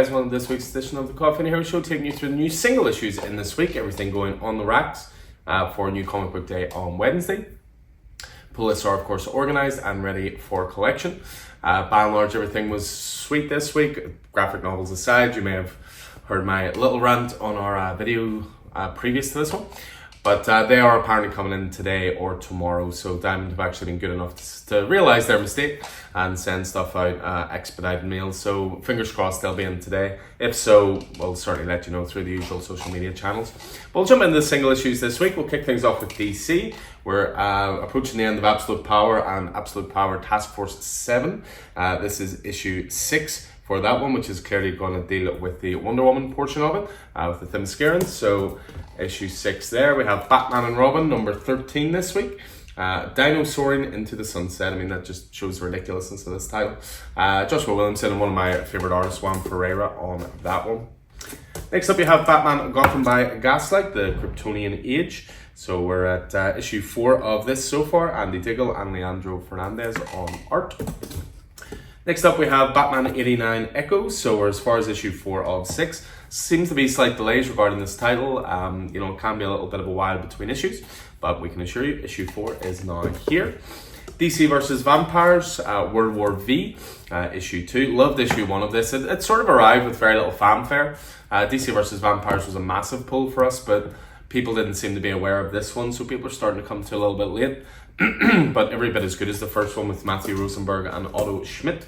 guys, welcome to this week's edition of the Coffee and Hero Show, taking you through the new single issues in this week, everything going on the racks for New Comic Book Day on Wednesday. Pull lists are of course organised and ready for collection. By and large, everything was sweet this week. Graphic novels aside, you may have heard my little rant on our video previous to this one. But they are apparently coming in today or tomorrow, so Diamond have actually been good enough to realise their mistake and send stuff out expedited mail. So fingers crossed they'll be in today. If so, we'll certainly let you know through the usual social media channels. But we'll jump into the single issues this week. We'll kick things off with DC. We're approaching the end of Absolute Power and Absolute Power Task Force 7. This is issue 6. For that one, which is clearly going to deal with the Wonder Woman portion of it, with the Themyscirans. So, issue 6 there. We have Batman and Robin, number 13 this week. Dino Soaring into the Sunset. I mean, that just shows the ridiculousness of this title. Joshua Williamson and one of my favourite artists, Juan Ferreira, on that one. Next up, you have Batman Gotham by Gaslight, the Kryptonian Age. So, we're at issue 4 of this so far. Andy Diggle and Leandro Fernandez on art. Next up, we have Batman 89 Echoes. So we're as far as issue 4 of 6. Seems to be slight delays regarding this title. It can be a little bit of a while between issues, but we can assure you issue 4 is now here. DC vs. Vampires, World War V, issue 2. Loved issue 1 of this. It sort of arrived with very little fanfare. DC vs. Vampires was a massive pull for us, but people didn't seem to be aware of this one, so people are starting to come to a little bit late. But every bit as good as the first one with Matthew Rosenberg and Otto Schmidt.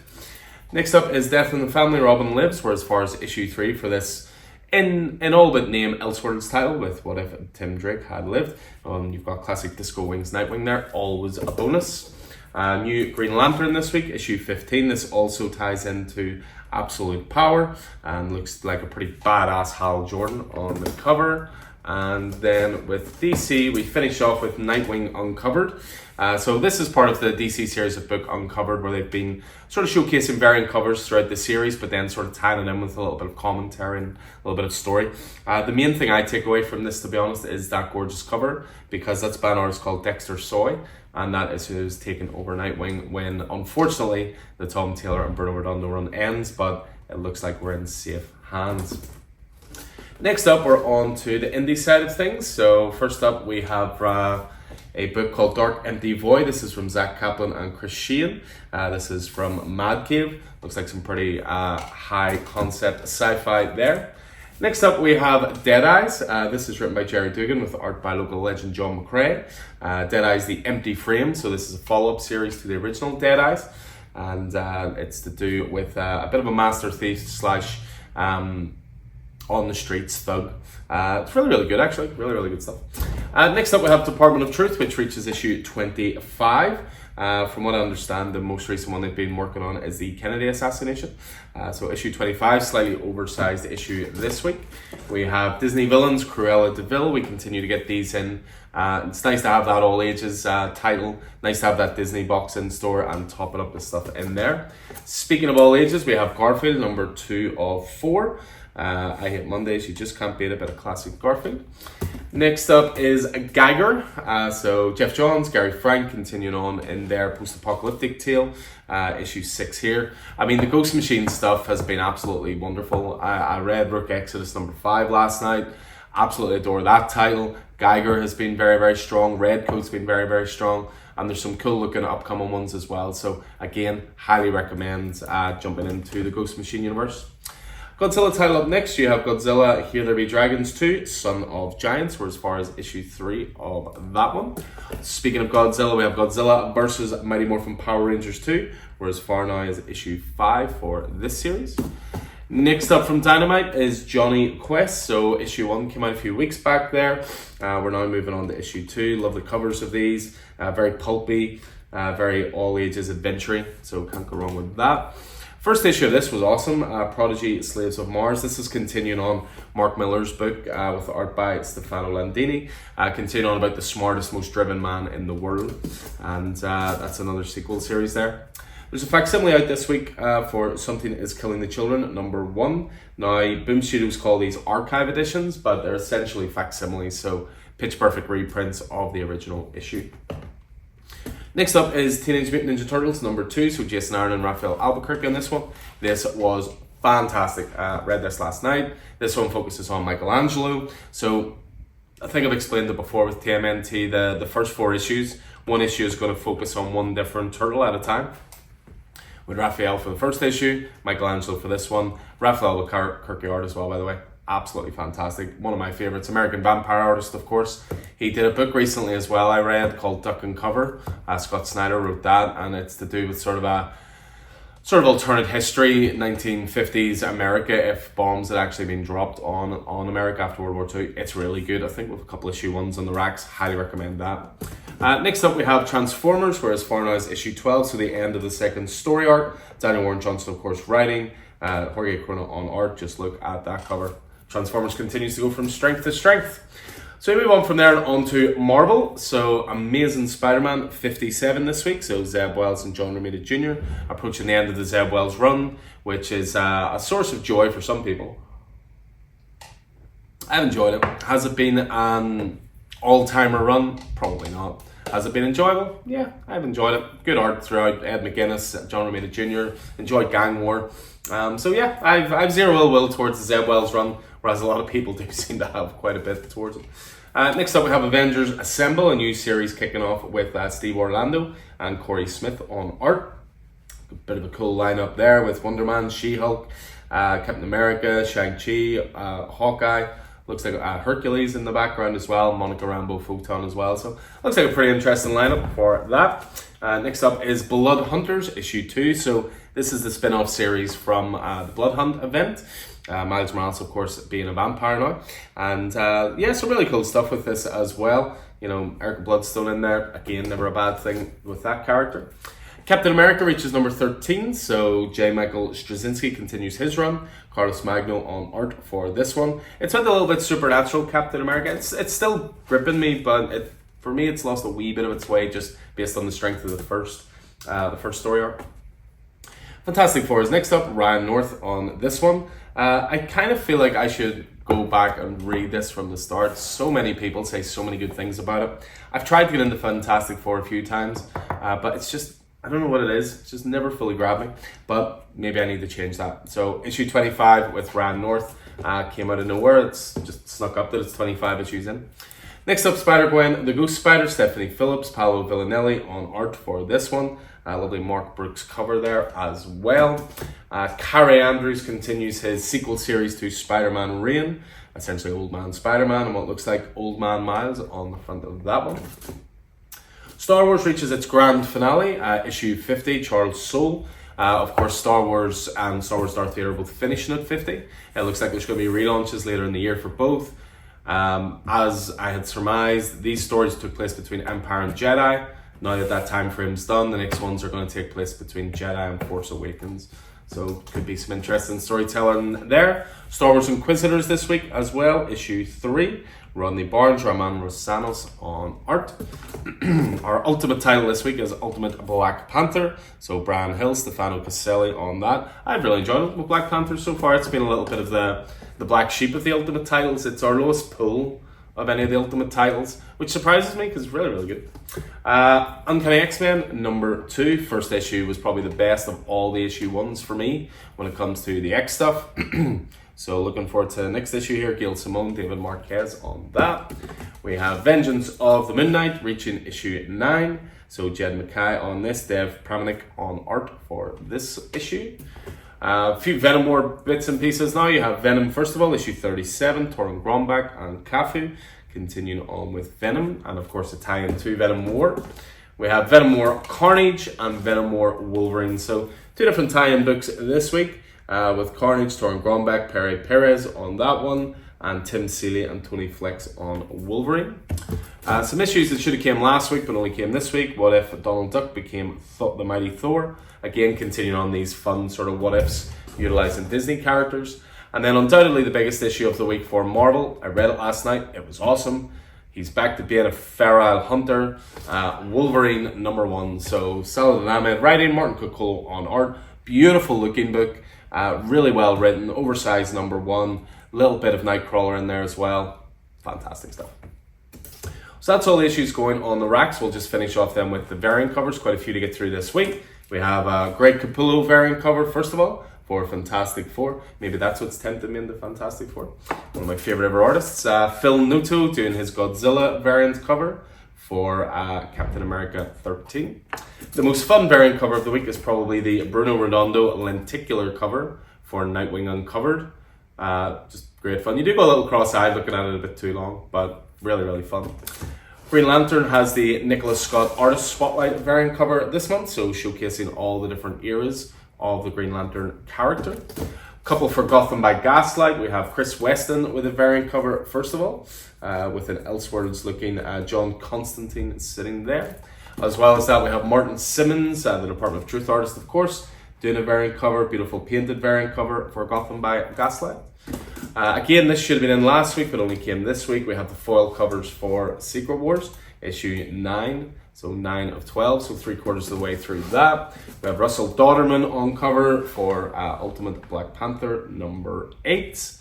Next up is Death in the Family, Robin Lives. We're as far as issue 3 for this in all but name Elseworlds title with What If Tim Drake Had Lived. You've got classic Disco Wings Nightwing there, always a bonus. New Green Lantern this week, issue 15. This also ties into Absolute Power and looks like a pretty badass Hal Jordan on the cover. And then with DC, we finish off with Nightwing Uncovered. So this is part of the DC series of book Uncovered, where they've been sort of showcasing variant covers throughout the series, but then sort of tying it in with a little bit of commentary and a little bit of story. The main thing I take away from this, to be honest, is that gorgeous cover, because that's by an artist called Dexter Soy, and that is who's taken over Nightwing when, unfortunately, the Tom Taylor and Bruno Redondo run ends, but it looks like we're in safe hands. Next up, we're on to the indie side of things. So first up, we have a book called Dark Empty Void. This is from Zach Kaplan and Chris Sheehan. This is from Mad Cave. Looks like some pretty high concept sci-fi there. Next up, we have Dead Eyes. This is written by Jerry Dugan with art by local legend John McCrae. Dead Eyes, The Empty Frame. So this is a follow-up series to the original Dead Eyes. And it's to do with a bit of a master thief slash on the streets thug. It's really, really good, actually. Really, really good stuff. Next up, we have Department of Truth, which reaches issue 25. From what I understand, the most recent one they've been working on is the Kennedy assassination. So issue 25, slightly oversized issue this week. We have Disney Villains, Cruella de Vil. We continue to get these in. It's nice to have that all ages title. Nice to have that Disney box in store and top it up with stuff in there. Speaking of all ages, we have Garfield, number 2 of 4. I Hate Mondays, you just can't beat a bit of classic Garfield. Next up is Geiger. So Jeff Johns, Gary Frank continuing on in their post-apocalyptic tale. Issue 6 here. I mean, the Ghost Machine stuff has been absolutely wonderful. I read Rook Exodus number 5 last night. Absolutely adore that title. Geiger has been very, very strong. Redcoat's been very, very strong. And there's some cool looking upcoming ones as well. So again, highly recommend jumping into the Ghost Machine universe. Godzilla title up next, you have Godzilla Here There Be Dragons 2, Son of Giants. We're as far as issue 3 of that one. Speaking of Godzilla, we have Godzilla vs. Mighty Morphin Power Rangers 2. We're as far now as issue 5 for this series. Next up from Dynamite is Johnny Quest. So issue 1 came out a few weeks back there. We're now moving on to issue 2. Love the covers of these. Very pulpy, very all ages adventure. So can't go wrong with that. First issue of this was awesome, Prodigy Slaves of Mars. This is continuing on Mark Miller's book with art by Stefano Landini. Continuing on about the smartest, most driven man in the world. And that's another sequel series there. There's a facsimile out this week for Something Is Killing the Children, number 1. Now, Boom Studios call these archive editions, but they're essentially facsimiles, so pitch perfect reprints of the original issue. Next up is Teenage Mutant Ninja Turtles number 2, so Jason Aaron and Raphael Albuquerque on this one. This was fantastic. Read this last night. This one focuses on Michelangelo. So I think I've explained it before with TMNT, the first 4 issues. One issue is going to focus on one different turtle at a time. With Raphael for the first issue, Michelangelo for this one. Raphael Albuquerque art as well, by the way. Absolutely fantastic. One of my favorites. American vampire artist, of course. He did a book recently as well I read called Duck and Cover. Scott Snyder wrote that, and it's to do with sort of alternate history, 1950s America, if bombs had actually been dropped on America after World War II. It's really good. I think with a couple issue 1s on the racks. Highly recommend that. Next up we have Transformers, whereas far now is issue 12, so the end of the second story arc. Daniel Warren Johnson, of course, writing. Jorge Corona on art. Just look at that cover. Transformers continues to go from strength to strength. So we move on from there on to Marvel. So Amazing Spider-Man 57 this week. So Zeb Wells and John Romita Jr. approaching the end of the Zeb Wells run, which is a source of joy for some people. I've enjoyed it. Has it been an all-timer run? Probably not. Has it been enjoyable? Yeah, I've enjoyed it. Good art throughout. Ed McGuinness, John Romita Jr. Enjoyed Gang War. So yeah, I've zero ill will towards the Zeb Wells run, whereas a lot of people do seem to have quite a bit towards it. Next up we have Avengers Assemble, a new series kicking off with Steve Orlando and Corey Smith on art. A bit of a cool lineup there with Wonder Man, She-Hulk, Captain America, Shang-Chi, Hawkeye. Looks like Hercules in the background as well, Monica Rambeau, Photon as well. So looks like a pretty interesting lineup for that. Next up is Blood Hunters issue 2. So this is the spin-off series from the Blood Hunt event. Miles Morales, of course, being a vampire now. And yeah, some really cool stuff with this as well. You know, Erica Bloodstone in there. Again, never a bad thing with that character. Captain America reaches number 13, so J. Michael Straczynski continues his run. Carlos Magno on art for this one. It's went a little bit supernatural, Captain America. It's still gripping me, but for me it's lost a wee bit of its way just based on the strength of the first story arc. Fantastic Four is next up. Ryan North on this one. I kind of feel like I should go back and read this from the start. So many people say so many good things about it. I've tried to get into Fantastic Four a few times, but it's just, I don't know what it is. It's just never fully grabbed me, but maybe I need to change that. So issue 25 with Ryan North came out of nowhere. It's just snuck up that it's 25 issues in. Next up, Spider-Gwen, The Ghost Spider, Stephanie Phillips, Paolo Villanelli on art for this one. Lovely Mark Brooks cover there as well. Carrie Andrews continues his sequel series to Spider-Man Reign, essentially Old Man Spider-Man and what looks like Old Man Miles on the front of that one. Star Wars reaches its grand finale, issue 50, Charles Soule. Of course, Star Wars and Star Wars Darth Vader are both finishing at 50. It looks like there's going to be relaunches later in the year for both. As I had surmised, these stories took place between Empire and Jedi. Now that time frame's done, the next ones are going to take place between Jedi and Force Awakens. So could be some interesting storytelling there. Star Wars Inquisitors this week as well, issue 3. Rodney Barnes, Raman Rosanos on art. Our ultimate title this week is Ultimate Black Panther. So Brian Hill, Stefano Caselli on that. I've really enjoyed Ultimate Black Panther so far. It's been a little bit of the black sheep of the Ultimate titles. It's our lowest pull of any of the Ultimate titles, which surprises me because it's really, really good. Uncanny X-Men number 2. First issue was probably the best of all the issue 1s for me when it comes to the X stuff. So looking forward to the next issue here. Gail Simone, David Marquez on that. We have Vengeance of the Moon Knight reaching issue 9. So Jed Mackay on this, Dev Pramanik on art for this issue. A few Venom War bits and pieces now. You have Venom, first of all, issue 37, Torun Grombach and Cafu. Continuing on with Venom, and of course a tie-in to Venom War. We have Venom War Carnage and Venom War Wolverine. So 2 different tie-in books this week. With Carnage, Torun Grombach, Pere Perez on that one, and Tim Seeley and Tony Flex on Wolverine. Some issues that should have came last week but only came this week. What if Donald Duck became the Mighty Thor? Again, continuing on these fun sort of what ifs utilizing Disney characters. And then undoubtedly the biggest issue of the week for Marvel. I read it last night. It was awesome. He's back to being a feral hunter. Wolverine number 1. So Saladin Ahmed writing, Martin Coccolo on art. Beautiful looking book. Really well written. Oversized number 1. Little bit of Nightcrawler in there as well. Fantastic stuff. So that's all the issues going on the racks. We'll just finish off then with the variant covers. Quite a few to get through this week. We have a Greg Capullo variant cover, first of all, for Fantastic Four. Maybe that's what's tempted me into Fantastic Four. One of my favorite ever artists, Phil Noto, doing his Godzilla variant cover for Captain America 13. The most fun variant cover of the week is probably the Bruno Redondo lenticular cover for Nightwing Uncovered. Just great fun. You do go a little cross-eyed looking at it a bit too long, but really, really fun. Green Lantern has the Nicholas Scott Artist Spotlight variant cover this month, so showcasing all the different eras of the Green Lantern character. Couple for Gotham by Gaslight, we have Chris Weston with a variant cover first of all, with an Elseworlds looking John Constantine sitting there. As well as that, we have Martin Simmons, the Department of Truth artist of course, doing a variant cover, beautiful painted variant cover for Gotham by Gaslight. Again, this should have been in last week, but only came this week. We have the foil covers for Secret Wars, issue 9, so 9 of 12, so 3/4 of the way through that. We have Russell Dauterman on cover for Ultimate Black Panther number 8.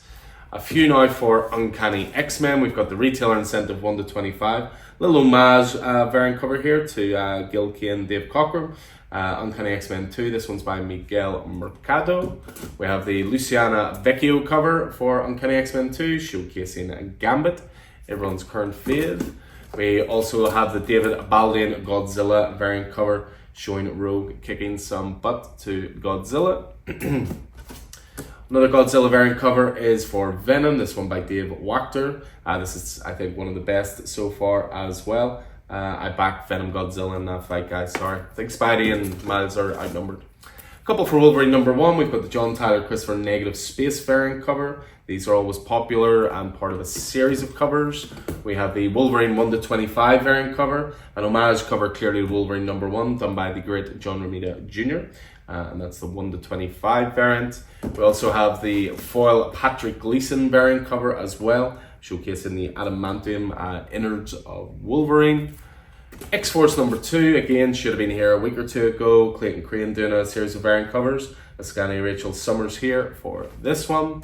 A few now for Uncanny X-Men. We've got the retailer incentive 1 to 25. Little homage variant cover here to Gil Kane, Dave Cockrum. Uncanny X-Men 2, this one's by Miguel Mercado. We have the Luciana Vecchio cover for Uncanny X-Men 2, showcasing Gambit, everyone's current fave. We also have the David Baldian Godzilla variant cover, showing Rogue kicking some butt to Godzilla. Another Godzilla variant cover is for Venom, this one by Dave Wachter. This is, I think, one of the best so far as well. I backed Venom Godzilla in that fight, guys, sorry. I think Spidey and Miles are outnumbered. A couple for Wolverine number 1, we've got the John Tyler Christopher Negative Space variant cover. These are always popular and part of a series of covers. We have the Wolverine 1 to 25 variant cover, an homage cover clearly to Wolverine number 1, done by the great John Romita Jr., and that's the 1 to 25 variant. We also have the foil Patrick Gleason variant cover as well, showcasing the adamantium innards of Wolverine. X-Force number 2, again, should have been here a week or two ago. Clayton Crane doing a series of variant covers. Ascani Rachel Summers here for this one.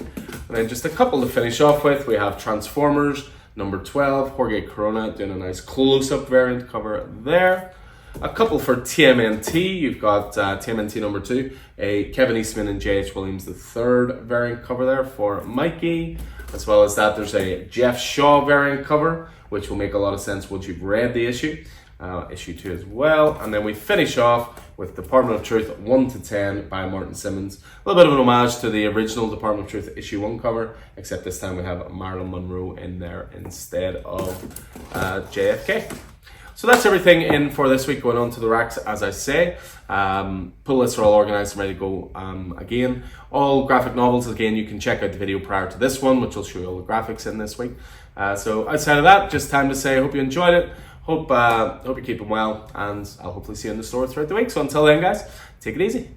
And then just a couple to finish off with. We have Transformers number 12, Jorge Corona doing a nice close-up variant cover there. A couple for TMNT, you've got TMNT number 2, a Kevin Eastman and J.H. Williams III variant cover there for Mikey. As well as that, there's a Jeff Shaw variant cover, which will make a lot of sense once you've read the issue. Issue 2 as well. And then we finish off with Department of Truth 1 to 10 by Martin Simmons. A little bit of an homage to the original Department of Truth issue 1 cover, except this time we have Marilyn Monroe in there instead of JFK. So that's everything in for this week. Going on to the racks, as I say. Pull lists are all organized and ready to go again. All graphic novels, again, you can check out the video prior to this one, which will show you all the graphics in this week. So outside of that, just time to say I hope you enjoyed it. Hope you're keeping well, and I'll hopefully see you in the store throughout the week. So until then, guys, take it easy.